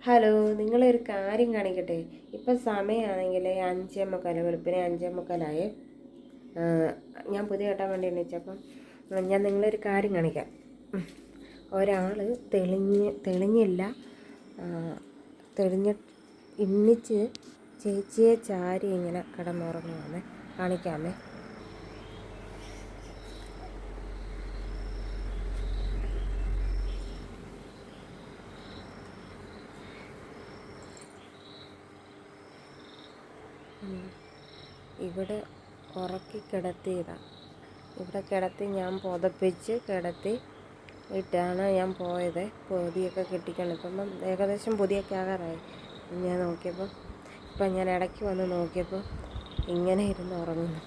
Hello, നിങ്ങളൊരു കാര്യം കാണിക്കട്ടെ. ഇപ്പം സമയമാണെങ്കിൽ 5:45, വെളുപ്പിനെ 5:45. ഞാൻ പുതിയ കേട്ടാൻ വേണ്ടി എണീച്ചപ്പം ഞാൻ നിങ്ങളൊരു കാര്യം കാണിക്കാം. ഒരാൾ തെളിഞ്ഞില്ല, തെളിഞ്ഞ് ഇന്നിച്ച് ചേച്ചിയെ ചാരി ഇങ്ങനെ കിടന്നുറങ്ങുവാണ്. കാണിക്കാമേ. ഇവിടെ ഉറക്കി കിടത്തിയതാണ്. ഇവിടെ കിടത്തി ഞാൻ പുതപ്പിച്ച് കിടത്തി ഇട്ടാണ് ഞാൻ പോയത്. പൊതിയൊക്കെ കെട്ടിക്കണം. ഇപ്പം ഏകദേശം പൊതിയൊക്കെ ആകാറായി. ഞാൻ നോക്കിയപ്പോൾ ഞാൻ ഇടയ്ക്ക് വന്ന് നോക്കിയപ്പോൾ ഇങ്ങനെ ഇരുന്ന് ഉറങ്ങുന്നു.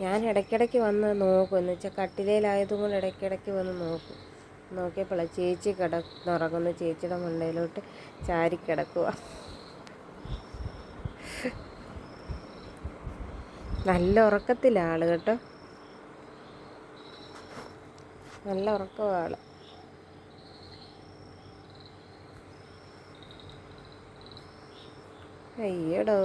ഞാൻ ഇടയ്ക്കിടയ്ക്ക് വന്ന് നോക്കും. എന്ന് വെച്ചാൽ കട്ടിലേലായതും കൊണ്ട് ഇടയ്ക്കിടയ്ക്ക് വന്ന് നോക്കിയപ്പോഴാണ് ചേച്ചി കിടന്നുറങ്ങുന്നു. ചേച്ചിയുടെ മണ്ടയിലോട്ട് ചാരി കിടക്കുക. നല്ല ഉറക്കത്തിലാണ് ആൾ കേട്ടോ, നല്ല ഉറക്കമാണ്. അയ്യടോ,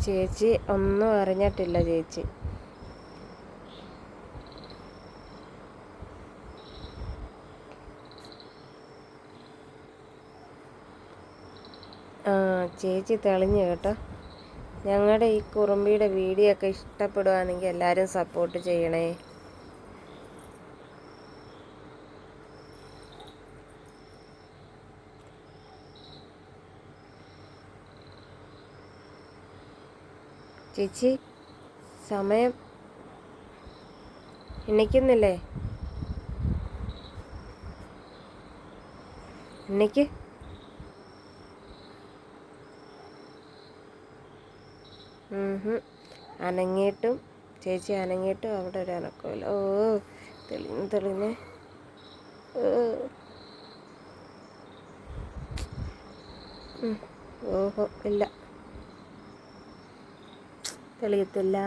ചേച്ചി ഒന്നും അറിഞ്ഞിട്ടില്ല. ചേച്ചി ചേച്ചി തെളിഞ്ഞു കേട്ടോ. ഞങ്ങളുടെ ഈ കുറുമ്പിയുടെ വീഡിയോ ഒക്കെ ഇഷ്ടപ്പെടുകയാണെങ്കിൽ എല്ലാവരും സപ്പോർട്ട് ചെയ്യണേ. ചേച്ചി സമയം എണ്ണിക്കുന്നില്ലേ? എണ്ണിക്ക്. അനങ്ങിയിട്ടും ചേച്ചി അനങ്ങിയിട്ടും അവിടെ ഒരു അനക്കമില്ല. തെളിഞ്ഞ് ഓഹോ ഇല്ല, തെളിയത്തില്ല.